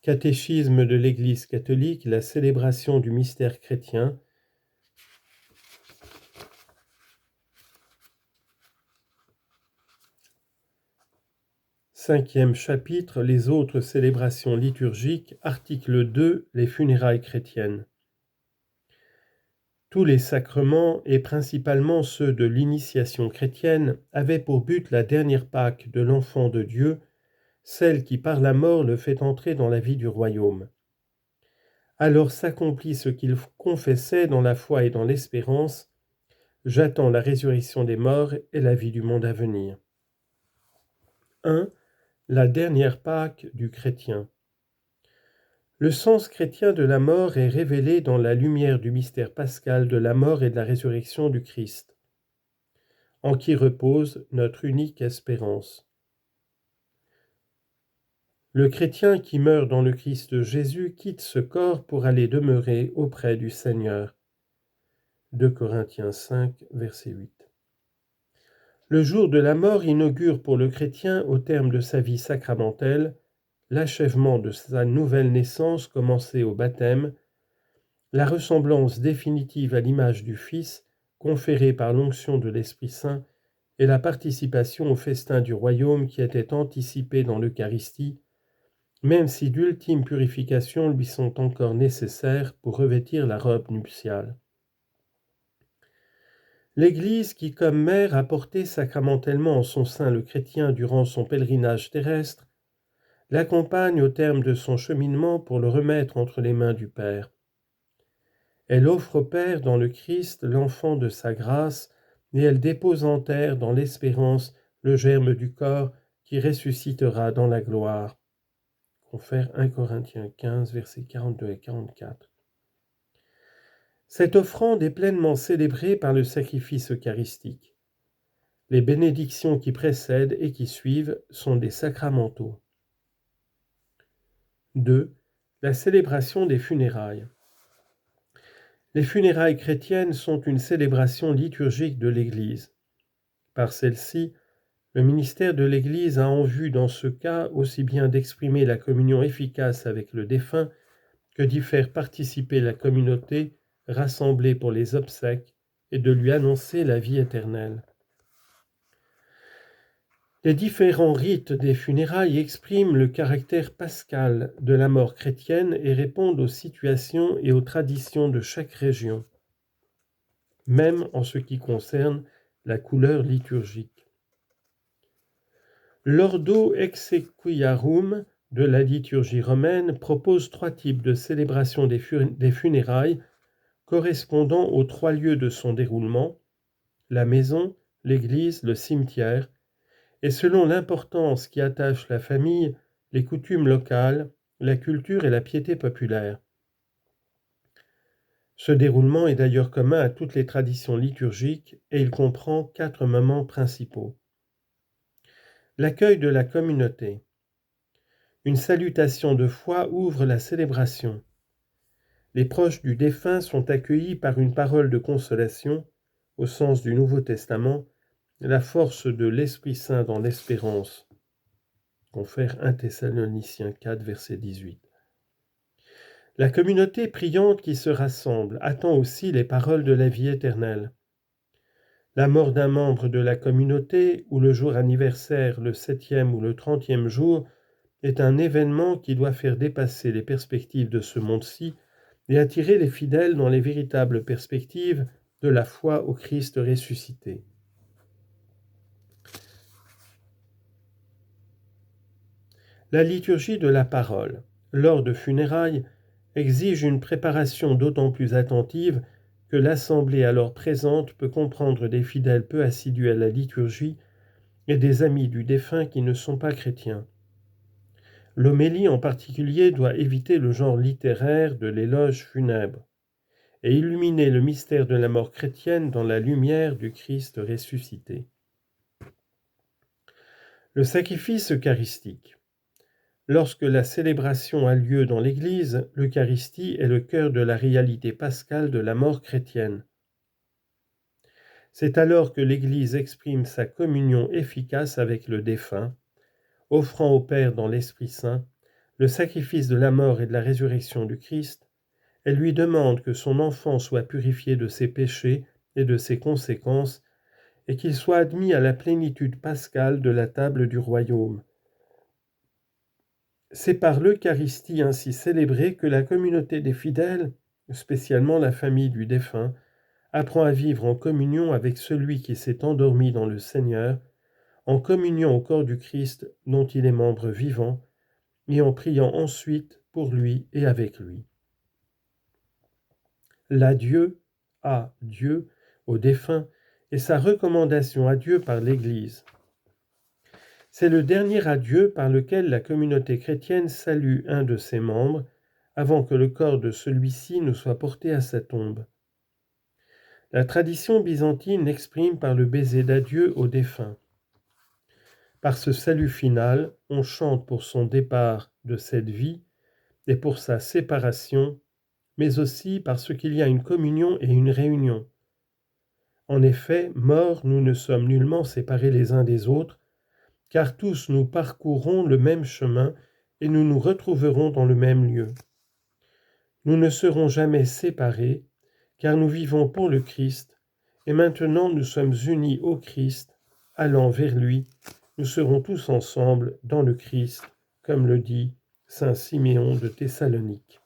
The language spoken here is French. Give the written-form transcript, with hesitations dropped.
Catéchisme de l'Église catholique, la célébration du mystère chrétien. Cinquième chapitre, les autres célébrations liturgiques, article 2, les funérailles chrétiennes. Tous les sacrements, et principalement ceux de l'initiation chrétienne, avaient pour but la dernière Pâque de l'enfant de Dieu, celle qui par la mort le fait entrer dans la vie du royaume. Alors s'accomplit ce qu'il confessait dans la foi et dans l'espérance: j'attends la résurrection des morts et la vie du monde à venir. 1. La dernière Pâque du chrétien. Le sens chrétien de la mort est révélé dans la lumière du mystère pascal de la mort et de la résurrection du Christ, en qui repose notre unique espérance. Le chrétien qui meurt dans le Christ Jésus quitte ce corps pour aller demeurer auprès du Seigneur. 2 Corinthiens 5, verset 8. Le jour de la mort inaugure pour le chrétien, au terme de sa vie sacramentelle, l'achèvement de sa nouvelle naissance commencée au baptême, la ressemblance définitive à l'image du Fils, conférée par l'onction de l'Esprit Saint, et la participation au festin du royaume qui était anticipé dans l'Eucharistie, même si d'ultimes purifications lui sont encore nécessaires pour revêtir la robe nuptiale. L'Église qui, comme mère, a porté sacramentellement en son sein le chrétien durant son pèlerinage terrestre, l'accompagne au terme de son cheminement pour le remettre entre les mains du Père. Elle offre au Père dans le Christ l'enfant de sa grâce, et elle dépose en terre dans l'espérance le germe du corps qui ressuscitera dans la gloire. Confère 1 Corinthiens 15, versets 42 et 44. Cette offrande est pleinement célébrée par le sacrifice eucharistique. Les bénédictions qui précèdent et qui suivent sont des sacramentaux. 2. La célébration des funérailles. Les funérailles chrétiennes sont une célébration liturgique de l'Église. Par celle-ci, le ministère de l'Église a en vue dans ce cas aussi bien d'exprimer la communion efficace avec le défunt que d'y faire participer la communauté rassemblée pour les obsèques et de lui annoncer la vie éternelle. Les différents rites des funérailles expriment le caractère pascal de la mort chrétienne et répondent aux situations et aux traditions de chaque région, même en ce qui concerne la couleur liturgique. L'Ordo Exequiarum de la liturgie romaine propose 3 types de célébration des funérailles correspondant aux 3 lieux de son déroulement: la maison, l'église, le cimetière, et selon l'importance qui attache la famille, les coutumes locales, la culture et la piété populaire. Ce déroulement est d'ailleurs commun à toutes les traditions liturgiques et il comprend 4 moments principaux. L'accueil de la communauté. Une salutation de foi ouvre la célébration. Les proches du défunt sont accueillis par une parole de consolation, au sens du Nouveau Testament, la force de l'Esprit Saint dans l'espérance. Confère 1 Thessaloniciens 4, verset 18. La communauté priante qui se rassemble attend aussi les paroles de la vie éternelle. La mort d'un membre de la communauté, ou le jour anniversaire, le 7e ou le 30e jour, est un événement qui doit faire dépasser les perspectives de ce monde-ci et attirer les fidèles dans les véritables perspectives de la foi au Christ ressuscité. La liturgie de la parole, lors de funérailles, exige une préparation d'autant plus attentive que l'assemblée alors présente peut comprendre des fidèles peu assidus à la liturgie et des amis du défunt qui ne sont pas chrétiens. L'homélie en particulier doit éviter le genre littéraire de l'éloge funèbre et illuminer le mystère de la mort chrétienne dans la lumière du Christ ressuscité. Le sacrifice eucharistique. Lorsque la célébration a lieu dans l'Église, l'Eucharistie est le cœur de la réalité pascale de la mort chrétienne. C'est alors que l'Église exprime sa communion efficace avec le défunt, offrant au Père dans l'Esprit Saint le sacrifice de la mort et de la résurrection du Christ, elle lui demande que son enfant soit purifié de ses péchés et de ses conséquences, et qu'il soit admis à la plénitude pascale de la table du royaume. C'est par l'Eucharistie ainsi célébrée que la communauté des fidèles, spécialement la famille du défunt, apprend à vivre en communion avec celui qui s'est endormi dans le Seigneur, en communion au corps du Christ dont il est membre vivant, et en priant ensuite pour lui et avec lui. L'adieu à Dieu, au défunt, et sa recommandation à Dieu par l'Église. C'est le dernier adieu par lequel la communauté chrétienne salue un de ses membres avant que le corps de celui-ci ne soit porté à sa tombe. La tradition byzantine l'exprime par le baiser d'adieu au défunt. Par ce salut final, on chante pour son départ de cette vie et pour sa séparation, mais aussi parce qu'il y a une communion et une réunion. En effet, morts, nous ne sommes nullement séparés les uns des autres, car tous nous parcourrons le même chemin et nous nous retrouverons dans le même lieu. Nous ne serons jamais séparés, car nous vivons pour le Christ, et maintenant nous sommes unis au Christ, allant vers lui. Nous serons tous ensemble dans le Christ, comme le dit saint Siméon de Thessalonique.